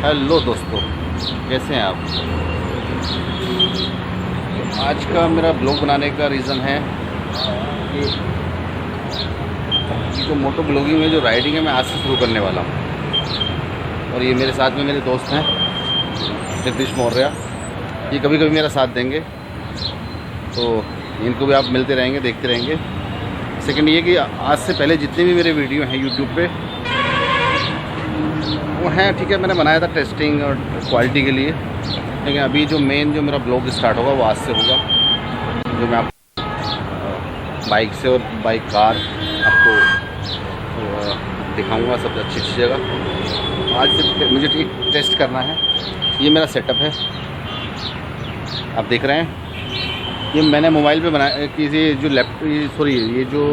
Hello दोस्तों, कैसे हैं आप। आज का मेरा ब्लॉग बनाने का रीज़न है कि जो मोटो ब्लॉगिंग में जो राइडिंग है मैं आज से शुरू करने वाला हूँ। और ये मेरे साथ में मेरे दोस्त हैं जगदीश मौर्य, ये कभी कभी मेरा साथ देंगे, तो इनको भी आप मिलते रहेंगे, देखते रहेंगे। सेकंड ये कि आज से पहले जितने भी मेरे वीडियो हैं यूट्यूब पे वो हैं, ठीक है, मैंने बनाया था टेस्टिंग और क्वालिटी के लिए, लेकिन अभी जो मेन जो मेरा ब्लॉग स्टार्ट होगा वो आज से होगा, जो मैं आपको बाइक से और बाइक कार आपको दिखाऊंगा सब अच्छी अच्छी जगह। आज से मुझे टेस्ट करना है। ये मेरा सेटअप है, आप देख रहे हैं। ये मैंने मोबाइल पे बनाया कि ये जो ये जो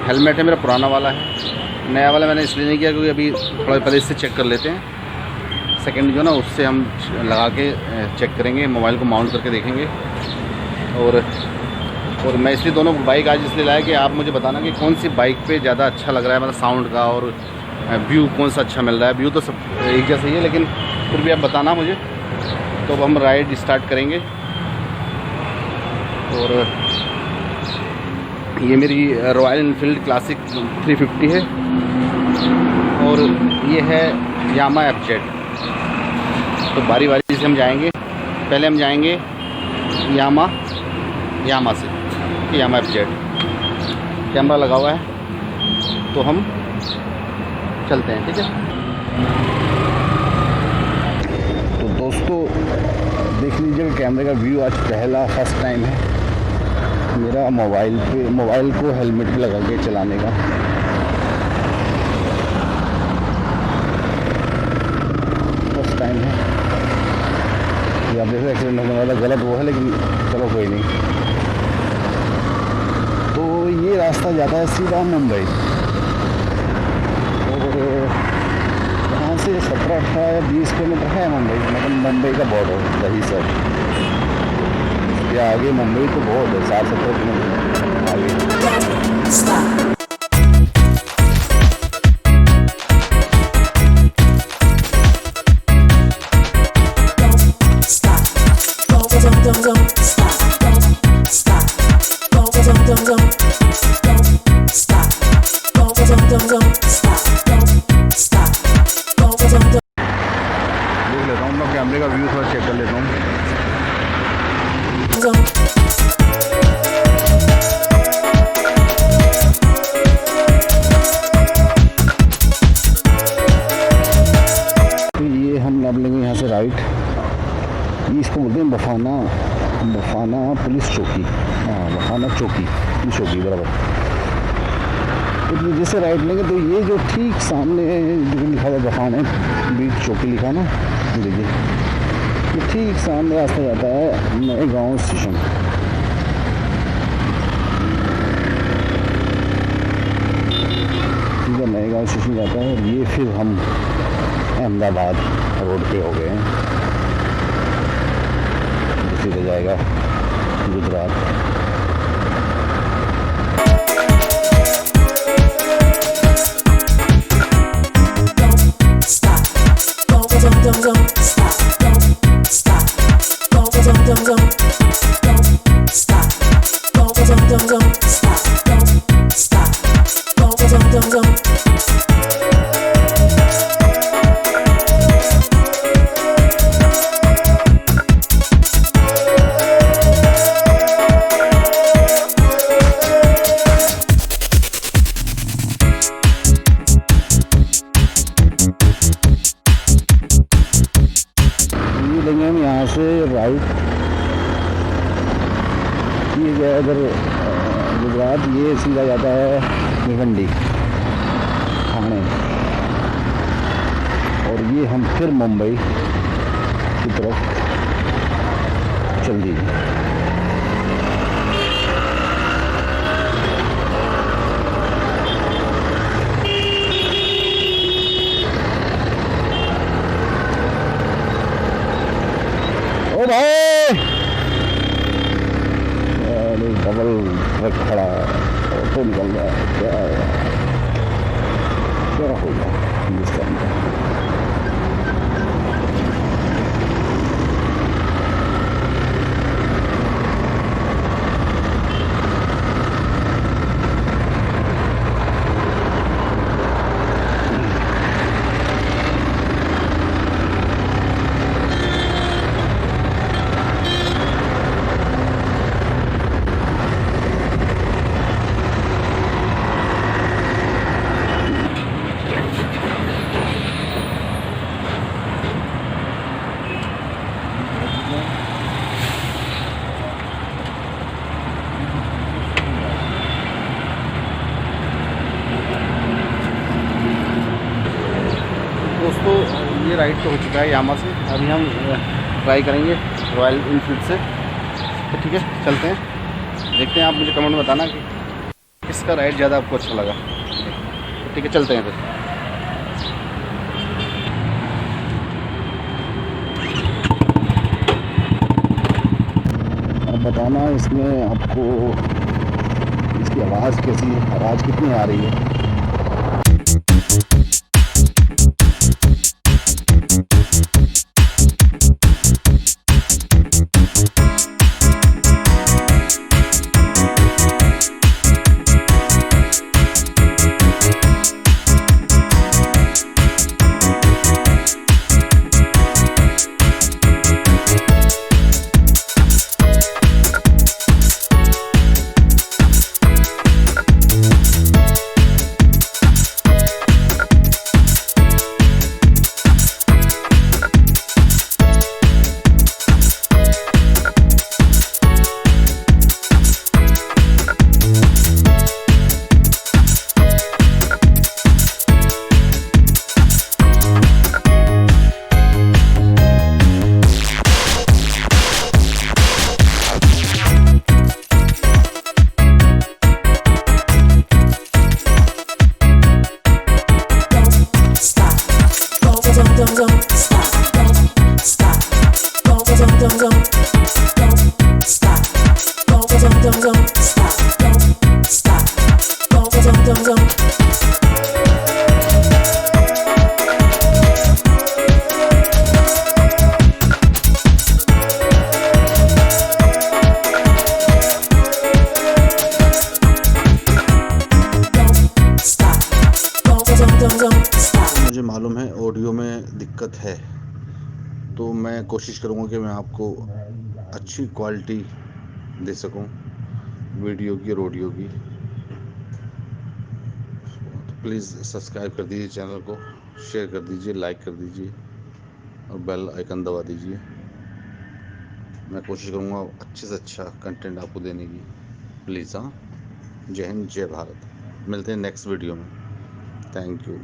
हेलमेट है मेरा पुराना वाला है, नया वाला मैंने इसलिए नहीं किया क्योंकि अभी थोड़ा पहले इससे चेक कर लेते हैं। सेकंड जो ना उससे हम लगा के चेक करेंगे, मोबाइल को माउंट करके देखेंगे। और मैं इसलिए दोनों बाइक आज इसलिए लाया कि आप मुझे बताना कि कौन सी बाइक पे ज़्यादा अच्छा लग रहा है, मतलब साउंड का और व्यू कौन सा अच्छा मिल रहा है। व्यू तो सब एक जैसा ही है, लेकिन फिर भी आप बताना मुझे। तो अब हम राइड स्टार्ट करेंगे। और ये मेरी रॉयल एनफील्ड क्लासिक 350 है और ये है यामा FZ। तो बारी बारी से हम जाएंगे। पहले हम जाएंगे यामा से, यामा FZ। कैमरा लगा हुआ है तो हम चलते हैं, ठीक है। तो दोस्तों देख लीजिए कैमरे का व्यू। आज फर्स्ट टाइम है मेरा मोबाइल को हेलमेट पे लगा के चलाने का। फर्स्ट टाइम है ये। आप देखो एक्सीडेंट होने वाला गलत वो है, लेकिन चलो कोई नहीं। तो ये रास्ता जाता है सीधा मुंबई, और यहाँ से 17-18 या 20 किलोमीटर है मुंबई, मतलब मुंबई का बॉर्डर वही सब। या आगे मुंबई तो बहुत है, 60-70 किलोमीटर आगे। देख लेता हूँ मैं कैमरे का व्यू, थोड़ा चेक कर लेता हूँ। तो ये हम अब लेंगे यहाँ से राइट। ये इसको बोलते हैं बफाना पुलिस चौकी। हाँ, बफाना चौकी, पुलिस चौकी बराबर। तो जैसे राइट लेंगे तो ये जो ठीक सामने जो लिखा हुआ बफाना बीच चौकी लिखा ना, देखिए ये ठीक सामने रास्ता जाता है नए गाँव स्टेशन। नए गाँव स्टेशन जाता है। और ये फिर हम अहमदाबाद रोड पे हो गए हैं, सीधे जाएगा गुजरात। लेंगे हम यहाँ से राइट। ये जो है अगर गुजरात, ये सीधा जाता है भिवंडी ठाणे, और ये हम फिर मुंबई की तरफ चल दीजिए। ओ भाई, डबल ट्रक खड़ा है, ऑटो निकल रहा है, क्या होगा हिंदुस्तान का। दोस्तों ये राइड तो हो चुका है यामा से, अभी हम ट्राई करेंगे रॉयल इनफील्ड से। तो ठीक है चलते हैं, देखते हैं। आप मुझे कमेंट में बताना कि किसका राइड ज़्यादा आपको अच्छा लगा। ठीक है चलते हैं फिर। अब बताना इसमें आपको इसकी आवाज़ कैसी है, आवाज़ कितनी आ रही है। मुझे मालूम है ऑडियो में दिक्कत है, तो मैं कोशिश करूँगा कि मैं आपको अच्छी क्वालिटी दे सकूँ वीडियो की और ऑडियो की। तो प्लीज़ सब्सक्राइब कर दीजिए चैनल को, शेयर कर दीजिए, लाइक कर दीजिए और बेल आइकन दबा दीजिए। मैं कोशिश करूँगा अच्छे से अच्छा कंटेंट आपको देने की। प्लीज़ हाँ। जय हिंद, जय भारत। मिलते हैं नेक्स्ट वीडियो में। Thank you.